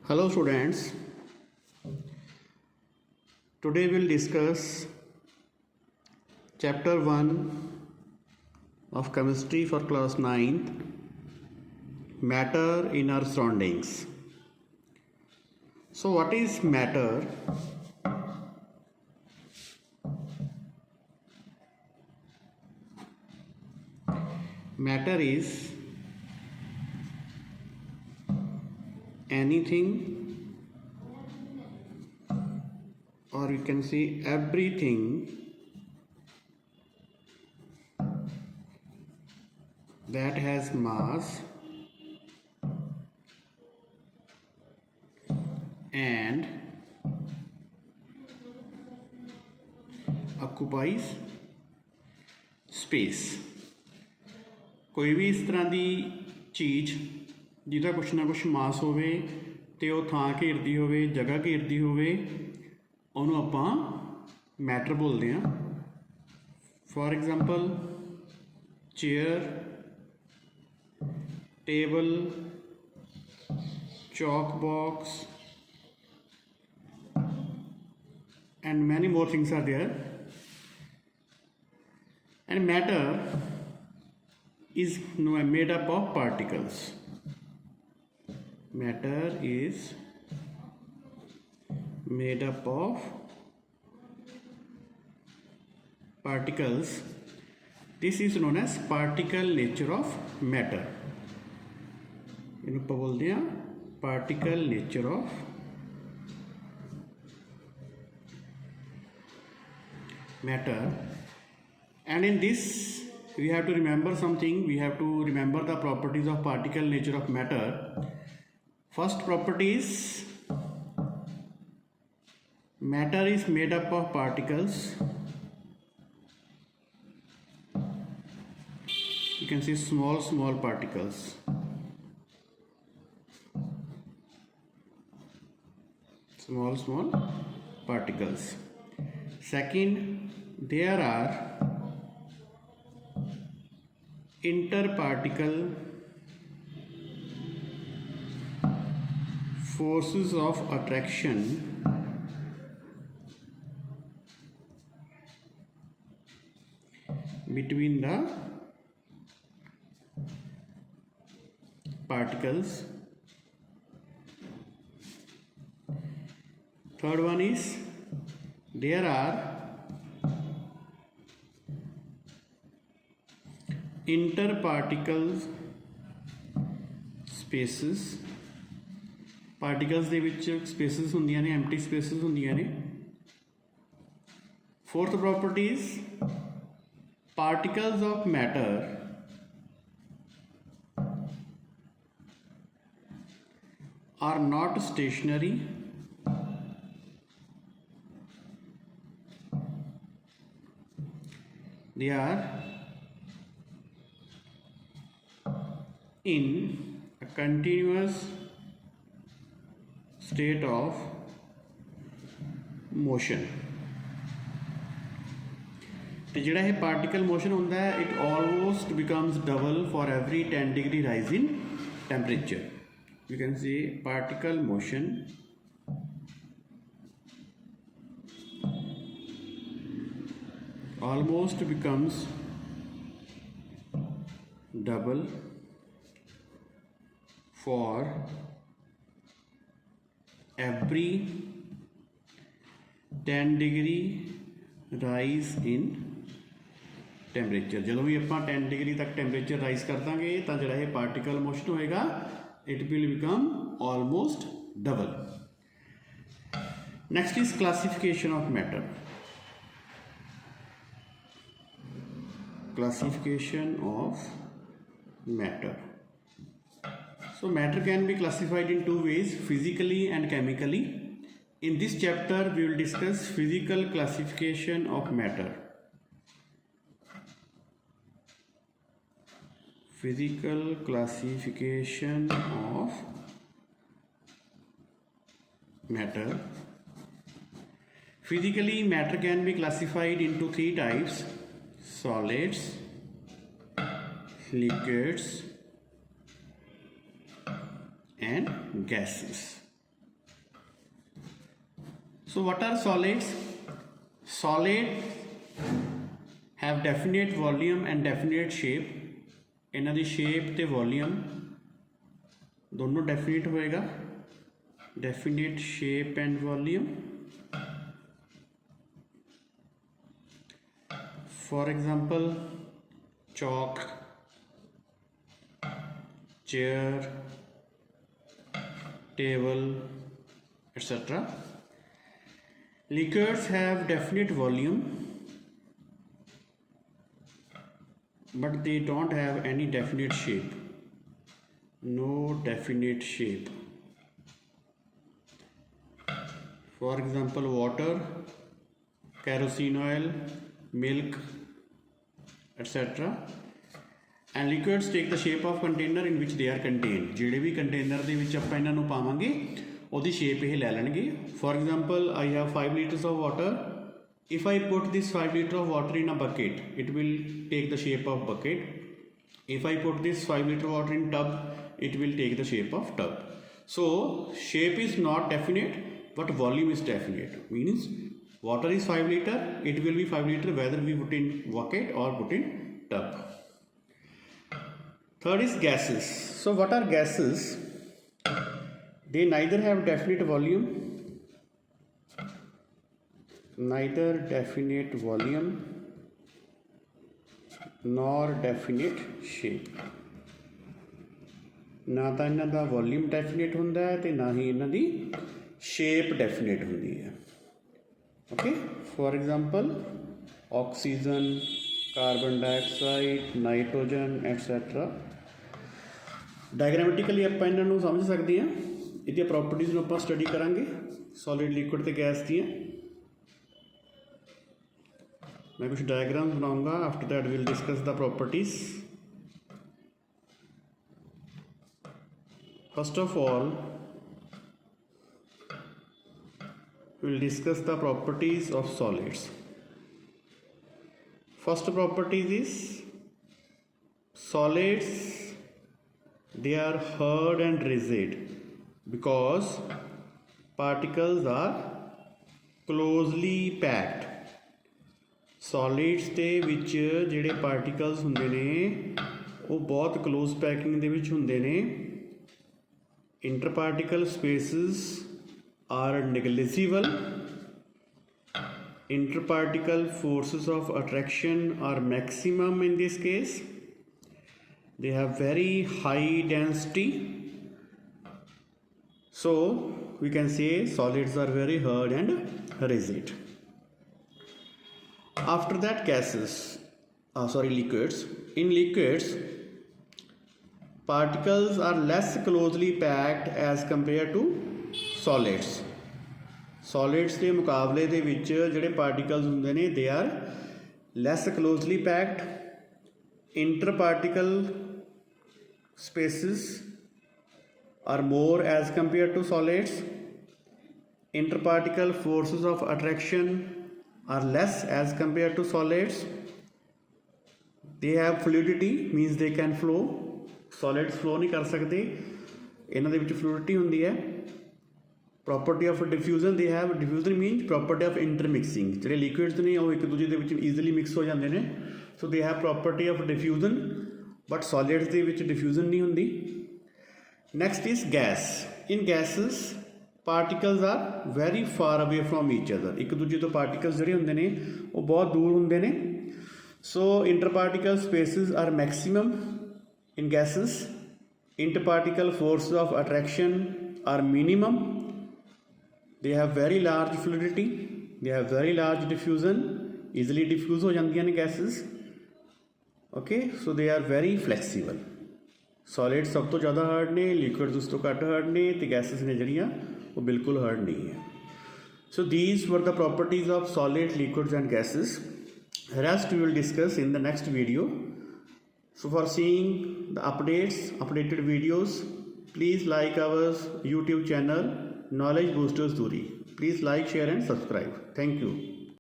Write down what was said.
Hello students, today we'll discuss chapter 1 of chemistry for class 9th, matter in our surroundings. So what is matter? Matter is anything, or you can say everything that has mass and occupies space. कोई भी इस तरह की चीज़ जिहदा कुछ ना कुछ मास होवे ते वो थां घेरदी होवे, जगह घेरदी होवे, उहनूं आपां मैटर बोलते हैं. For example chair, table, chalk box and many more things are there. And matter is made up of particles. Matter is made up of particles. This is known as particle nature of matter. इनको बोलते हैं particle nature of matter. And in this we have to remember something. We have to remember the properties of particle nature of matter. First property is matter is made up of particles. You can see small particles. Small particles. Second, there are interparticle forces of attraction between the particles. Third one is there are interparticle spaces. Particles ਦੇ ਵਿੱਚ spaces ਹੁੰਦੀਆਂ ਨੇ, empty spaces ਹੁੰਦੀਆਂ ਨੇ. Fourth property is particles of matter are not stationary. They are in a continuous state of motion. तो जिहड़ा ये particle motion होता है, it almost becomes double for every 10 degree rise in temperature. You can see particle motion almost becomes double for every 10 degree rise in temperature. ਜਦੋਂ ਵੀ ਆਪਾਂ 10 degree तक temperature rise कर देंगे तो ਜਿਹੜਾ ਇਹ particle motion होएगा it will become almost double. Next is classification of matter. Classification of matter. So matter can be classified in two ways, physically and chemically. In this chapter we will discuss physical classification of matter. Physical classification of matter. Physically, matter can be classified into three types: solids, liquids and gases. So what are solids? Solids have definite volume and definite shape. इन्हां दी shape ते volume दोनों definite होएगा, definite shape and volume. For example, chalk, chair, table, etc. Liquids have definite volume, but they don't have any definite shape. No definite shape. For example, water, kerosene oil, milk, etc. And liquids take the shape of container in which they are contained. ਜਿਹੜੇ ਵੀ container ਦੇ ਵਿੱਚ ਆਪਾਂ ਇਹਨਾਂ ਨੂੰ ਪਾਵਾਂਗੇ ਉਹਦੀ shape ਇਹ ਲੈ ਲੈਣਗੇ. For example, I have 5 liters of water. If I put this 5 liters of water in a bucket, it will take the shape of bucket. If I put this 5 liter water in tub, it will take the shape of tub. So shape is not definite, but volume is definite. Means water is 5 liter, it will be 5 liter whether we put in bucket or put in tub. Third is gases. So what are gases? They neither have definite volume, nor definite shape. ना तो इन्हां दा volume definite हुंदा है ते ना ही इन्हां दी shape definite हुंदी है. Okay, for example oxygen, carbon dioxide, nitrogen et cetera. Diagrammatically ਆਪਾਂ ਇਹਨਾਂ ਨੂੰ ਸਮਝ ਸਕਦੇ ਹਾਂ. ਇਹਦੀਆਂ ਪ੍ਰੋਪਰਟੀਜ਼ ਨੂੰ ਆਪਾਂ ਸਟੱਡੀ ਕਰਾਂਗੇ ਸੋਲਿਡ, ਲਿਕੁਇਡ ਤੇ ਗੈਸ ਦੀਆਂ. मैं कुछ डायग्राम बनाऊंगा. After that will discuss the properties. First of all will discuss the properties of solids. First properties is solids, they are hard and rigid because particles are closely packed. Solids ਦੇ ਵਿੱਚ ਜਿਹੜੇ particles ਹੁੰਦੇ ਨੇ ਉਹ ਬਹੁਤ close packing ਦੇ ਵਿੱਚ ਹੁੰਦੇ ਨੇ. Interparticle spaces are negligible. Interparticle forces of attraction are maximum in this case. They have very high density. So we can say solids are very hard and rigid. After that, gases, liquids. In liquids, particles are less closely packed as compared to solids. Solids ਦੇ ਮੁਕਾਬਲੇ ਦੇ ਵਿੱਚ ਜਿਹੜੇ particles ਹੁੰਦੇ ਨੇ they are less closely packed. Interparticle spaces are more as compared to solids. Interparticle forces of attraction are less as compared to solids. They have fluidity, means they can flow. Solids flow नहीं कर सकते, इन्हां दे विच fluidity हुंदी है. Property of diffusion, they have diffusion means property of intermixing. ਜਿਹੜੇ liquids ਨੇ ਉਹ ਇੱਕ ਦੂਜੇ ਦੇ ਵਿੱਚ easily mix ਹੋ ਜਾਂਦੇ ਨੇ. So they have property of diffusion, but solids ਦੇ ਵਿੱਚ diffusion ਨਹੀਂ ਹੁੰਦੀ. Next is gas. In gases, particles are very far away from each other. ਇੱਕ ਦੂਜੇ ਤੋਂ particles ਜਿਹੜੇ ਹੁੰਦੇ ਨੇ ਉਹ ਬਹੁਤ ਦੂਰ ਹੁੰਦੇ ਨੇ. So interparticle spaces are maximum in gases. Interparticle forces of attraction are minimum. They have very large fluidity. They have very large diffusion. Easily diffuse ਹੋ ਜਾਂਦੀਆਂ ਨੇ gases. Okay, so they are very flexible. Solids ਸਭ ਤੋਂ ਜ਼ਿਆਦਾ hard ਨੇ, liquids ਉਸ ਤੋਂ ਘੱਟ ਹਾਰਡ ਨੇ ਤੇ gases ਨੇ ਜਿਹੜੀਆਂ वो बिल्कुल हार्ड नहीं है. So these were the properties of solid, liquids and gases. Rest we will discuss in the next video. So for seeing the updated videos, please like our YouTube channel Knowledge Boosters Duri. Please like, share and subscribe. Thank you.